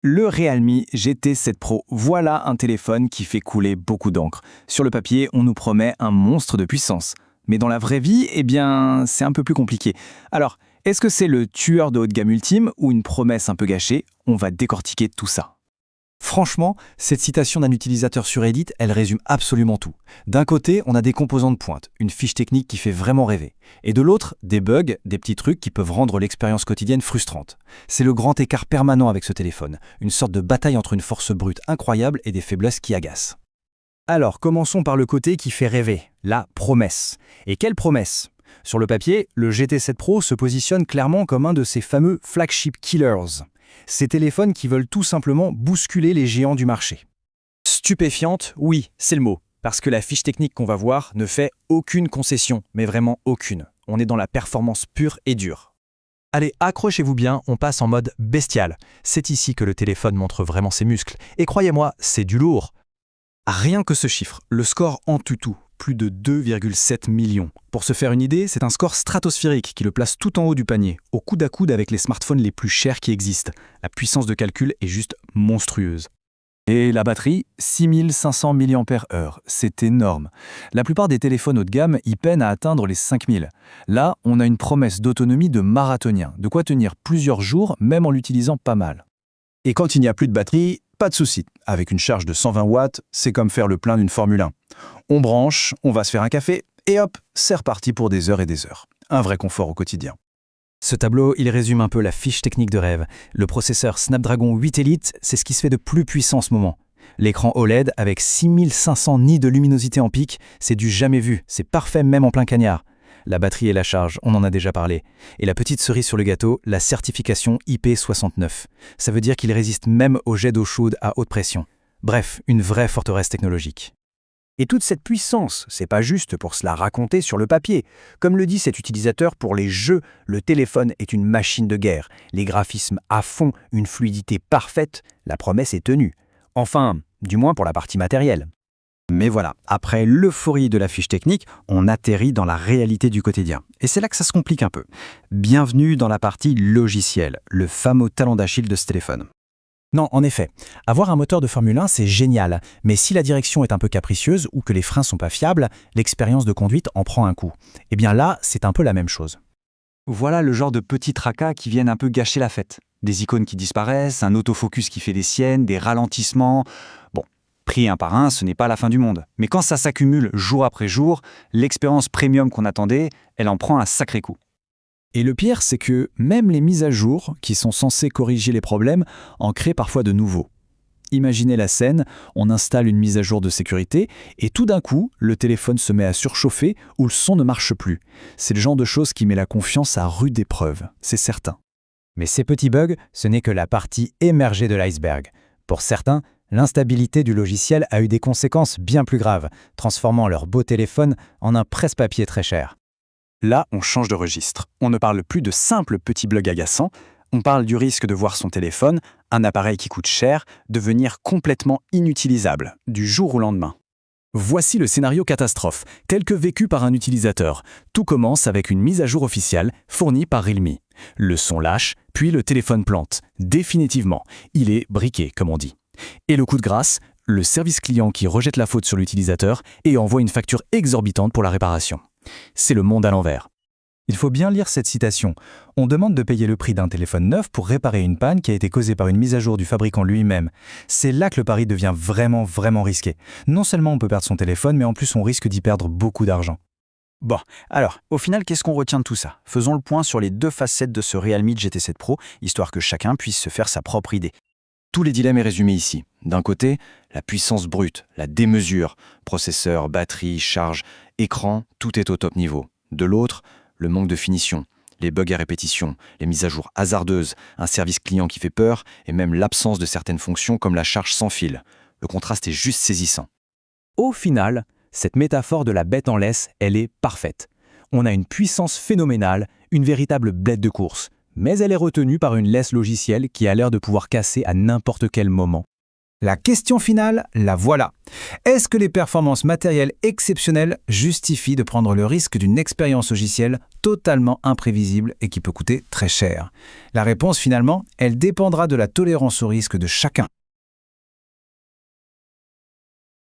Le Realme GT7 Pro, voilà un téléphone qui fait couler beaucoup d'encre. Sur le papier, on nous promet un monstre de puissance. Mais dans la vraie vie, eh bien, c'est un peu plus compliqué. Alors, est-ce que c'est le tueur de haut de gamme ultime ou une promesse un peu gâchée? On va décortiquer tout ça. Franchement, cette citation d'un utilisateur sur Reddit, elle résume absolument tout. D'un côté, on a des composants de pointe, une fiche technique qui fait vraiment rêver. Et de l'autre, des bugs, des petits trucs qui peuvent rendre l'expérience quotidienne frustrante. C'est le grand écart permanent avec ce téléphone, une sorte de bataille entre une force brute incroyable et des faiblesses qui agacent. Alors, commençons par le côté qui fait rêver, la promesse. Et quelle promesse? Sur le papier, le GT7 Pro se positionne clairement comme un de ces fameux flagship killers. Ces téléphones qui veulent tout simplement bousculer les géants du marché. Stupéfiante, oui, c'est le mot. Parce que la fiche technique qu'on va voir ne fait aucune concession, mais vraiment aucune. On est dans la performance pure et dure. Allez, accrochez-vous bien, on passe en mode bestial. C'est ici que le téléphone montre vraiment ses muscles. Et croyez-moi, c'est du lourd. Rien que ce chiffre, le score en tout, plus de 2,7 millions. Pour se faire une idée, c'est un score stratosphérique qui le place tout en haut du panier, au coude à coude avec les smartphones les plus chers qui existent. La puissance de calcul est juste monstrueuse. Et la batterie, 6500 mAh, c'est énorme. La plupart des téléphones haut de gamme y peinent à atteindre les 5000. Là, on a une promesse d'autonomie de marathonien, de quoi tenir plusieurs jours, même en l'utilisant pas mal. Et quand il n'y a plus de batterie, pas de souci. Avec une charge de 120 watts, c'est comme faire le plein d'une Formule 1. On branche, on va se faire un café, et hop, c'est reparti pour des heures et des heures. Un vrai confort au quotidien. Ce tableau, il résume un peu la fiche technique de rêve. Le processeur Snapdragon 8 Elite, c'est ce qui se fait de plus puissant en ce moment. L'écran OLED avec 6500 nits de luminosité en pic, c'est du jamais vu, c'est parfait même en plein cagnard. La batterie et la charge, on en a déjà parlé. Et la petite cerise sur le gâteau, la certification IP69. Ça veut dire qu'il résiste même aux jets d'eau chaude à haute pression. Bref, une vraie forteresse technologique. Et toute cette puissance, c'est pas juste pour se la raconter sur le papier. Comme le dit cet utilisateur pour les jeux, le téléphone est une machine de guerre. Les graphismes à fond, une fluidité parfaite, la promesse est tenue. Enfin, du moins pour la partie matérielle. Mais voilà, après l'euphorie de la fiche technique, on atterrit dans la réalité du quotidien. Et c'est là que ça se complique un peu. Bienvenue dans la partie logicielle, le fameux talon d'Achille de ce téléphone. Non, en effet, avoir un moteur de Formule 1, c'est génial, mais si la direction est un peu capricieuse ou que les freins sont pas fiables, l'expérience de conduite en prend un coup. Eh bien là, c'est un peu la même chose. Voilà le genre de petits tracas qui viennent un peu gâcher la fête. Des icônes qui disparaissent, un autofocus qui fait des siennes, des ralentissements. Bon, pris un par un, ce n'est pas la fin du monde. Mais quand ça s'accumule jour après jour, l'expérience premium qu'on attendait, elle en prend un sacré coup. Et le pire, c'est que même les mises à jour, qui sont censées corriger les problèmes, en créent parfois de nouveaux. Imaginez la scène, on installe une mise à jour de sécurité et tout d'un coup, le téléphone se met à surchauffer ou le son ne marche plus. C'est le genre de choses qui met la confiance à rude épreuve, c'est certain. Mais ces petits bugs, ce n'est que la partie émergée de l'iceberg. Pour certains, l'instabilité du logiciel a eu des conséquences bien plus graves, transformant leur beau téléphone en un presse-papier très cher. Là, on change de registre. On ne parle plus de simples petits bugs agaçants, on parle du risque de voir son téléphone, un appareil qui coûte cher, devenir complètement inutilisable, du jour au lendemain. Voici le scénario catastrophe, tel que vécu par un utilisateur. Tout commence avec une mise à jour officielle fournie par Realme. Le son lâche, puis le téléphone plante. Définitivement, il est briqué, comme on dit. Et le coup de grâce, le service client qui rejette la faute sur l'utilisateur et envoie une facture exorbitante pour la réparation. C'est le monde à l'envers. Il faut bien lire cette citation. On demande de payer le prix d'un téléphone neuf pour réparer une panne qui a été causée par une mise à jour du fabricant lui-même. C'est là que le pari devient vraiment risqué. Non seulement on peut perdre son téléphone, mais en plus on risque d'y perdre beaucoup d'argent. Bon, alors, au final, qu'est-ce qu'on retient de tout ça? Faisons le point sur les deux facettes de ce Realme GT7 Pro, histoire que chacun puisse se faire sa propre idée. Tous les dilemmes est résumé ici. D'un côté, la puissance brute, la démesure, processeur, batterie, charge, écran, tout est au top niveau. De l'autre, le manque de finition, les bugs à répétition, les mises à jour hasardeuses, un service client qui fait peur et même l'absence de certaines fonctions comme la charge sans fil. Le contraste est juste saisissant. Au final, cette métaphore de la bête en laisse, elle est parfaite. On a une puissance phénoménale, une véritable bête de course, mais elle est retenue par une laisse logicielle qui a l'air de pouvoir casser à n'importe quel moment. La question finale, la voilà. Est-ce que les performances matérielles exceptionnelles justifient de prendre le risque d'une expérience logicielle totalement imprévisible et qui peut coûter très cher? La réponse finalement, elle dépendra de la tolérance au risque de chacun.